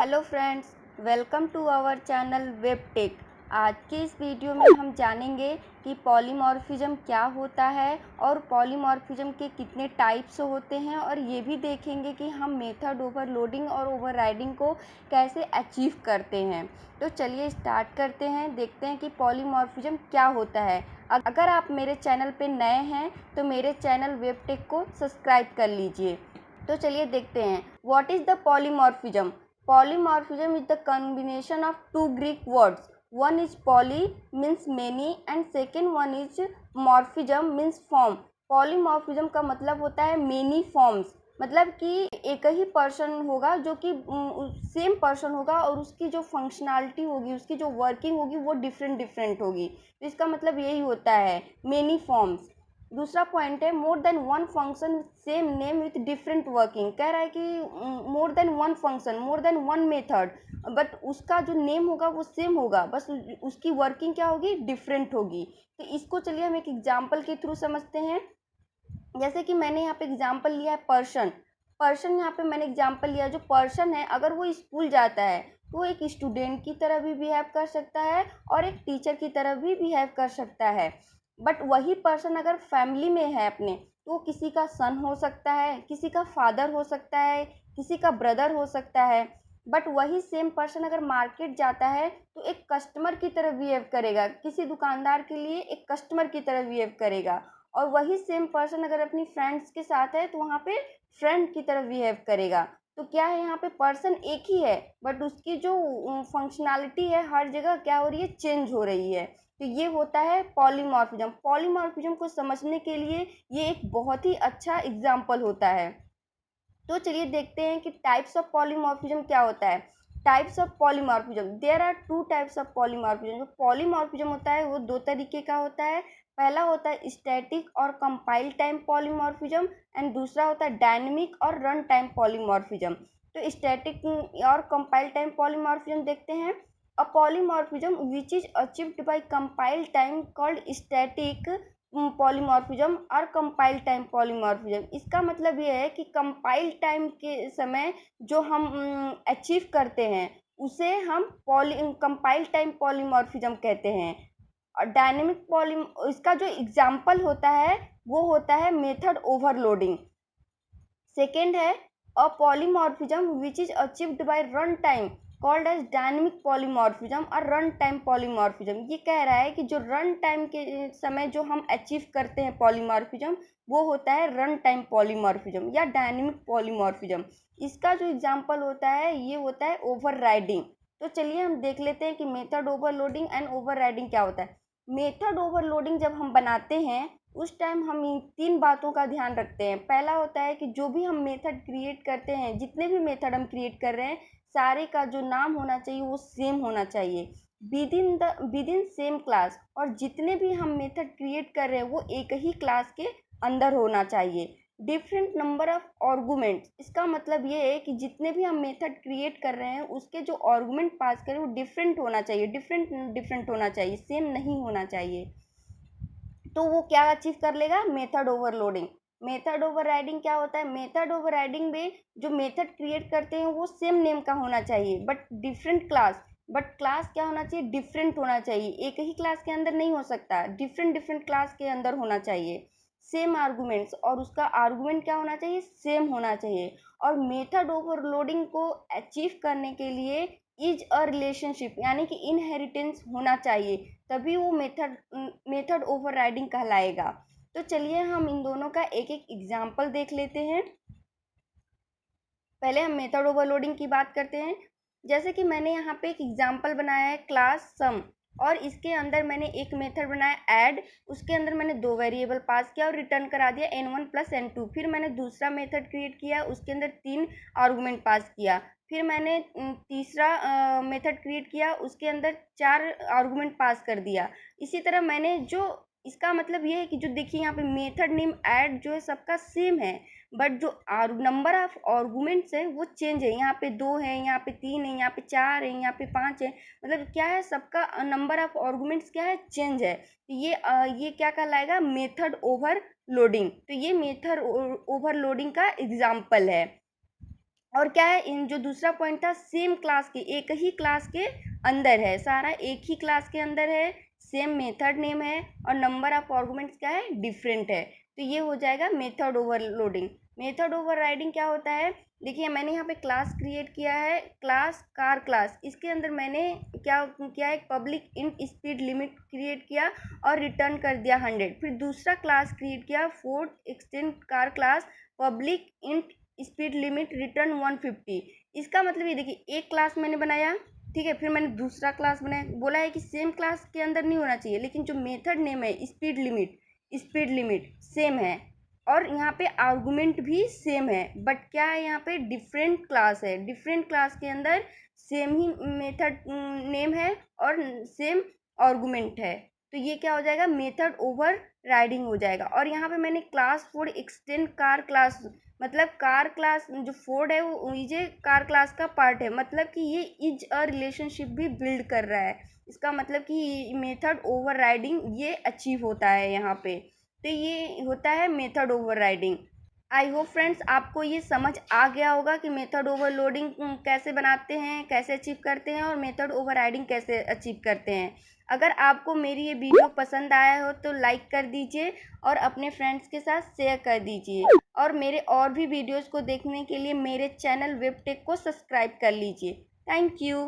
Hello friends, welcome to our channel वेबटेक। आज के इस वीडियो में हम जानेंगे कि पॉलीमॉर्फिज्म क्या होता है और पॉलीमॉर्फिज्म के कितने टाइप्स होते हैं, और ये भी देखेंगे कि हम मेथड ओवरलोडिंग और ओवरराइडिंग को कैसे अचीव करते हैं। तो चलिए स्टार्ट करते हैं, देखते हैं कि पॉलीमॉर्फिज्म क्या होता है। अगर आप मेरे चैनल पे नए हैं तो मेरे चैनल वेबटेक को सब्सक्राइब कर लीजिए। तो चलिए देखते हैं, what is the polymorphism. Polymorphism is the combination of two Greek words. One is poly means many and second one is morphism means form. Polymorphism का मतलब होता है many forms, मतलब कि एक ही पर्सन होगा जो कि सेम पर्सन होगा और उसकी जो फंक्शनैलिटी होगी, उसकी जो वर्किंग होगी वो डिफरेंट होगी। तो इसका मतलब यही होता है मेनी फॉर्म्स। दूसरा पॉइंट है more than one function with same name with different working. कह रहा है कि more than one function, more than one method, but उसका जो नेम होगा वो सेम होगा, बस उसकी वर्किंग क्या होगी, डिफरेंट होगी। तो इसको चलिए हम एक एग्जांपल के थ्रू समझते हैं। जैसे कि मैंने यहाँ पे एग्जांपल लिया है पर्सन यहाँ पे मैंने एग्जांपल लिया, जो पर्सन है अगर वो स्कूल जाता है तो वो एक स्टूडेंट की तरह भी बिहेव कर सकता है और एक टीचर की तरह भी बिहेव कर सकता है। बट वही पर्सन अगर फैमिली में है अपने, तो किसी का सन हो सकता है, किसी का फादर हो सकता है, किसी का ब्रदर हो सकता है। बट वही सेम पर्सन अगर मार्केट जाता है तो एक कस्टमर की तरह बिहेव करेगा, किसी दुकानदार के लिए एक कस्टमर की तरह बिहेव करेगा। और वही सेम पर्सन अगर अपनी फ्रेंड्स के साथ है तो वहाँ पे फ्रेंड की तरह बिहेव करेगा। तो क्या है, यहाँ पे पर्सन एक ही है बट उसकी जो फंक्शनैलिटी है हर जगह क्या हो रही है, चेंज हो रही है। तो ये होता है पॉलीमॉर्फिज्म। पॉलीमॉर्फिज्म को समझने के लिए ये एक बहुत ही अच्छा एग्जाम्पल होता है। तो चलिए देखते हैं कि टाइप्स ऑफ पॉलीमॉर्फिज्म क्या होता है। Types of polymorphism, there are two types of polymorphism. जो पॉलीमॉर्फिज्म होता है वो दो तरीके का होता है। पहला होता है स्टैटिक और कंपाइल टाइम पॉलीमॉर्फिज्म, एंड दूसरा होता है डायनेमिक और रन टाइम पॉलीमॉर्फिज्म। तो स्टैटिक और कंपाइल टाइम पॉलीमॉर्फिज्म देखते हैं। A polymorphism which is achieved by compile time called static polymorphism और कंपाइल टाइम पॉलीमॉर्फिज्म। इसका मतलब ये है कि कंपाइल टाइम के समय जो हम अचीव करते हैं उसे हम कंपाइल टाइम पॉलीमॉर्फिज्म कहते हैं। और डायनेमिक पॉली, इसका जो एग्जाम्पल होता है वो होता है मेथड ओवरलोडिंग। सेकेंड है a polymorphism which is achieved by run time called as dynamic polymorphism और रन टाइम पॉलीमॉर्फिज्म। ये कह रहा है कि जो रन टाइम के समय जो हम अचीव करते हैं पॉलीमॉर्फिज्म वो होता है रन टाइम पॉलीमॉर्फिज्म या डायनेमिक पॉलीमॉर्फिज्म। इसका जो एग्जाम्पल होता है ये होता है ओवरराइडिंग। तो चलिए हम देख लेते हैं कि मेथड ओवरलोडिंग एंड ओवरराइडिंग क्या होता है। मेथड ओवरलोडिंग जब हम बनाते हैं उस टाइम हम इन तीन बातों का ध्यान रखते हैं। पहला होता है कि जो भी हम मेथड क्रिएट करते हैं, जितने भी मेथड हम क्रिएट कर रहे हैं, सारे का जो नाम होना चाहिए वो सेम होना चाहिए विद इन सेम क्लास। और जितने भी हम मेथड क्रिएट कर रहे हैं वो एक ही क्लास के अंदर होना चाहिए। डिफरेंट नंबर ऑफ आर्गुमेंट्स, इसका मतलब ये है कि जितने भी हम मेथड क्रिएट कर रहे हैं उसके जो आर्गुमेंट पास करें वो डिफरेंट होना चाहिए, डिफरेंट होना चाहिए, सेम नहीं होना चाहिए। तो वो क्या अचीव कर लेगा, मेथड ओवरलोडिंग। मेथड ओवरराइडिंग क्या होता है, मेथड ओवरराइडिंग में जो मेथड क्रिएट करते हैं वो सेम नेम का होना चाहिए but different class. But class क्या होना चाहिए, डिफरेंट होना चाहिए, एक ही क्लास के अंदर नहीं हो सकता, डिफरेंट क्लास के अंदर होना चाहिए। सेम आर्गुमेंट्स, और उसका आर्गुमेंट क्या होना चाहिए, सेम होना चाहिए। और मेथड ओवरलोडिंग को अचीव करने के लिए इज अ रिलेशनशिप यानी कि इनहेरिटेंस होना चाहिए, तभी वो मेथड ओवरराइडिंग कहलाएगा। तो चलिए हम इन दोनों का एक एक एग्जाम्पल देख लेते हैं। पहले हम मेथड ओवरलोडिंग की बात करते हैं। जैसे कि मैंने यहाँ पे एक एग्जाम्पल बनाया है क्लास सम, और इसके अंदर मैंने एक मेथड बनाया ऐड, उसके अंदर मैंने दो वेरिएबल पास किया और रिटर्न करा दिया n1 प्लस n2। फिर मैंने दूसरा मेथड क्रिएट किया, उसके अंदर तीन आर्गुमेंट पास किया। फिर मैंने तीसरा मेथड क्रिएट किया, उसके अंदर चार आर्गुमेंट पास कर दिया। इसी तरह मैंने जो, इसका मतलब ये है कि जो देखिए यहाँ पे मेथड नेम ऐड जो है सबका सेम है, बट जो नंबर ऑफ आर्गुमेंट्स है वो चेंज है। यहाँ पे दो है, यहाँ पे तीन है, यहाँ पे चार है, यहाँ पे पाँच है। मतलब क्या है, सबका नंबर ऑफ आर्गुमेंट्स क्या है, चेंज है। तो ये क्या कहलाएगा, मेथड ओवरलोडिंग। तो ये मेथड ओवरलोडिंग का एग्जाम्पल है। और क्या है, इन जो दूसरा पॉइंट था, सेम क्लास के, एक ही क्लास के अंदर है, सारा एक ही क्लास के अंदर है, सेम मेथड नेम है और नंबर ऑफ आर्गुमेंट्स क्या है, डिफरेंट है। तो ये हो जाएगा मेथड ओवरलोडिंग। मेथड ओवरराइडिंग क्या होता है, देखिए मैंने यहाँ पे क्लास क्रिएट किया है, क्लास कार क्लास, इसके अंदर मैंने क्या किया है, public int speed limit create किया और रिटर्न कर दिया 100। फिर दूसरा क्लास क्रिएट किया, Ford extend car class, public int speed limit return 150। इसका मतलब ये देखिए, एक क्लास मैंने बनाया, ठीक है, फिर मैंने दूसरा क्लास बनाया, बोला है कि सेम क्लास के अंदर नहीं होना चाहिए, लेकिन जो मेथड नेम है स्पीड लिमिट सेम है और यहाँ पे आर्गुमेंट भी सेम है, बट क्या है, यहाँ पे डिफरेंट क्लास है, डिफरेंट क्लास के अंदर सेम ही मेथड नेम है और सेम आर्गुमेंट है। तो ये क्या हो जाएगा, मेथड ओवर राइडिंग हो जाएगा। और यहाँ पे मैंने class Ford extend car class, मतलब कार क्लास जो फोर्ड है वो ये कार क्लास का पार्ट है, मतलब कि ये इज अ रिलेशनशिप भी बिल्ड कर रहा है। इसका मतलब कि मेथड ओवर राइडिंग ये अचीव होता है यहाँ पे। तो ये होता है method over riding. I hope friends आपको ये समझ आ गया होगा कि मेथड ओवरलोडिंग कैसे बनाते हैं, कैसे अचीव करते हैं और मेथड ओवरराइडिंग कैसे अचीव करते हैं। अगर आपको मेरी ये वीडियो पसंद आया हो तो लाइक कर दीजिए और अपने फ्रेंड्स के साथ शेयर कर दीजिए, और मेरे और भी वीडियोज़ को देखने के लिए मेरे चैनल वेबटेक को सब्सक्राइब कर लीजिए। Thank you.